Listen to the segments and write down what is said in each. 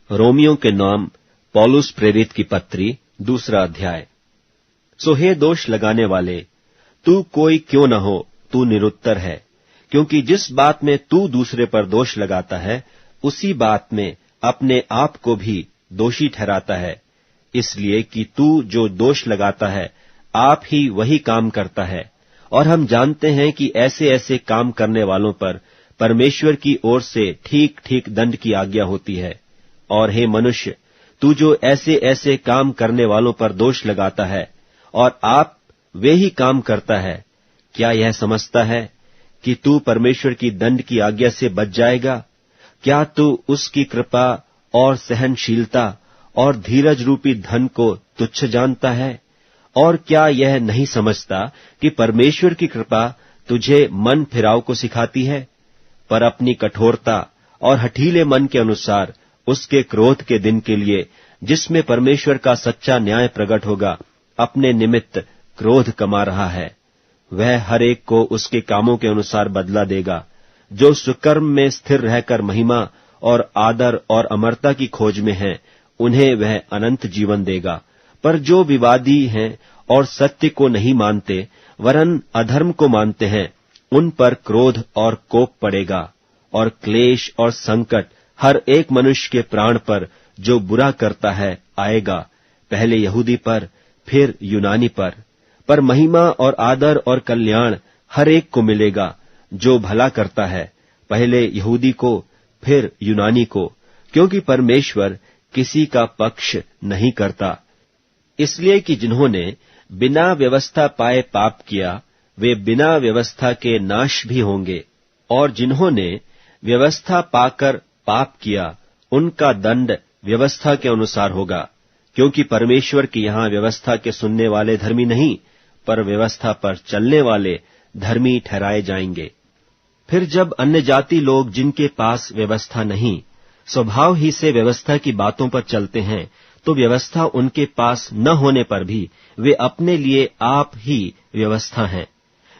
रोमियों के नाम पौलुस प्रेरित की पत्री 2 अध्याय। सो हे दोष लगाने वाले, तू कोई क्यों न हो, तू निरुत्तर है, क्योंकि जिस बात में तू दूसरे पर दोष लगाता है उसी बात में अपने आप को भी दोषी ठहराता है, इसलिए कि तू जो दोष लगाता है आप ही वही काम करता है। और हम जानते हैं कि ऐसे ऐसे काम करने वालों पर परमेश्वर की ओर से ठीक ठीक दंड की आज्ञा होती है। और हे मनुष्य, तू जो ऐसे ऐसे काम करने वालों पर दोष लगाता है और आप वे ही काम करता है, क्या यह समझता है कि तू परमेश्वर की दंड की आज्ञा से बच जाएगा? क्या तू उसकी कृपा और सहनशीलता और धीरज रूपी धन को तुच्छ जानता है? और क्या यह नहीं समझता कि परमेश्वर की कृपा तुझे मन फिराव को सिखाती है? पर अपनी कठोरता और हठीले मन के अनुसार उसके क्रोध के दिन के लिए, जिसमें परमेश्वर का सच्चा न्याय प्रकट होगा, अपने निमित्त क्रोध कमा रहा है। वह हर एक को उसके कामों के अनुसार बदला देगा। जो सुकर्म में स्थिर रहकर महिमा और आदर और अमरता की खोज में हैं, उन्हें वह अनंत जीवन देगा। पर जो विवादी हैं और सत्य को नहीं मानते वरन अधर्म को मानते हैं, उन पर क्रोध और कोप पड़ेगा और क्लेश और संकट हर एक मनुष्य के प्राण पर जो बुरा करता है आएगा, पहले यहूदी पर, फिर यूनानी पर महिमा और आदर और कल्याण हर एक को मिलेगा जो भला करता है, पहले यहूदी को, फिर यूनानी को, क्योंकि परमेश्वर किसी का पक्ष नहीं करता। इसलिए कि जिन्होंने बिना व्यवस्था पाए पाप किया, वे बिना व्यवस्था के नाश भी होंगे, और जिन्होंने व्यवस्था पाकर पाप किया, उनका दंड व्यवस्था के अनुसार होगा, क्योंकि परमेश्वर की यहां व्यवस्था के सुनने वाले धर्मी नहीं, पर व्यवस्था पर चलने वाले धर्मी ठहराए जाएंगे। फिर जब अन्य जाति लोग जिनके पास व्यवस्था नहीं, स्वभाव ही से व्यवस्था की बातों पर चलते हैं, तो व्यवस्था उनके पास न होने पर भी वे अपने लिए आप ही व्यवस्था हैं।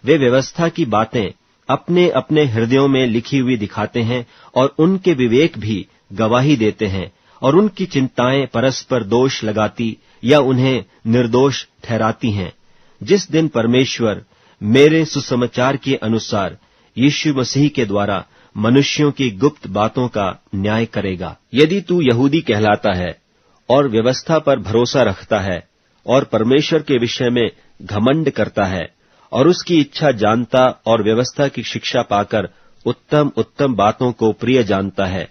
वे व्यवस्था की बातें अपने अपने हृदयों में लिखी हुई दिखाते हैं, और उनके विवेक भी गवाही देते हैं, और उनकी चिंताएं परस्पर दोष लगाती या उन्हें निर्दोष ठहराती हैं। जिस दिन परमेश्वर मेरे सुसमाचार के अनुसार यीशु मसीह के द्वारा मनुष्यों की गुप्त बातों का न्याय करेगा। यदि तू यहूदी कहलाता है और व्यवस्था पर भरोसा रखता है और परमेश्वर के विषय में घमंड करता है और उसकी इच्छा जानता और व्यवस्था की शिक्षा पाकर उत्तम उत्तम बातों को प्रिय जानता है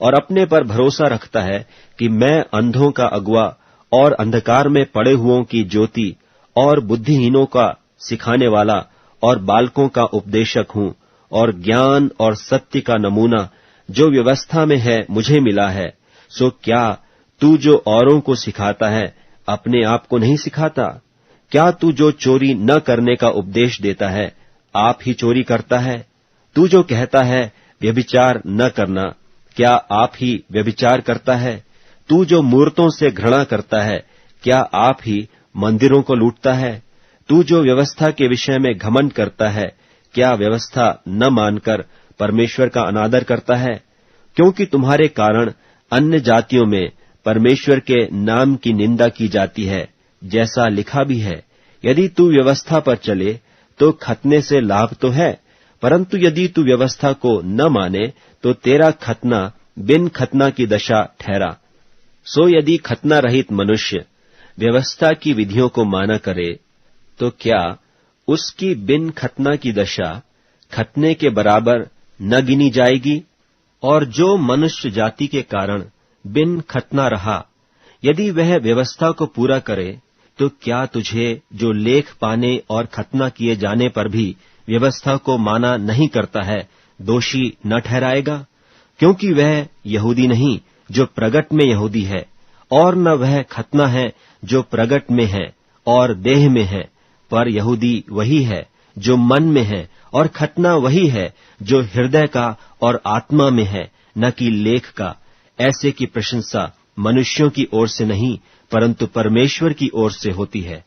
और अपने पर भरोसा रखता है कि मैं अंधों का अगुआ और अंधकार में पड़े हुओं की ज्योति और बुद्धिहीनों का सिखाने वाला और बालकों का उपदेशक हूं, और ज्ञान और सत्य का नमूना जो व्यवस्था में है मुझे मिला है, सो क्या तू जो औरों को सिखाता है अपने आप को नहीं सिखाता? क्या तू जो चोरी न करने का उपदेश देता है आप ही चोरी करता है? तू जो कहता है व्यभिचार न करना, क्या आप ही व्यभिचार करता है? तू जो मूर्तों से घृणा करता है, क्या आप ही मंदिरों को लूटता है? तू जो व्यवस्था के विषय में घमंड करता है, क्या व्यवस्था न मानकर परमेश्वर का अनादर करता है? क्योंकि तुम्हारे कारण अन्य जातियों में परमेश्वर के नाम की निंदा की जाती है, जैसा लिखा भी है, यदि तू व्यवस्था पर चले तो खतने से लाभ तो है, परंतु यदि तू व्यवस्था को न माने तो तेरा खतना बिन खतना की दशा ठहरा। सो यदि खतना रहित मनुष्य व्यवस्था की विधियों को माना करे, तो क्या उसकी बिन खतना की दशा खतने के बराबर न गिनी जाएगी? और जो मनुष्य जाति के कारण बिन खतना रहा, यदि वह व्यवस्था को पूरा करे, तो क्या तुझे जो लेख पाने और खतना किए जाने पर भी व्यवस्था को माना नहीं करता है, दोषी न ठहराएगा? क्योंकि वह यहूदी नहीं जो प्रगट में यहूदी है, और न वह खतना है जो प्रगट में है और देह में है, पर यहूदी वही है जो मन में है, और खतना वही है जो हृदय का और आत्मा में है, न कि लेख का। ऐसे की प्रशंसा मनुष्यों की ओर से नहीं, परंतु परमेश्वर की ओर से होती है।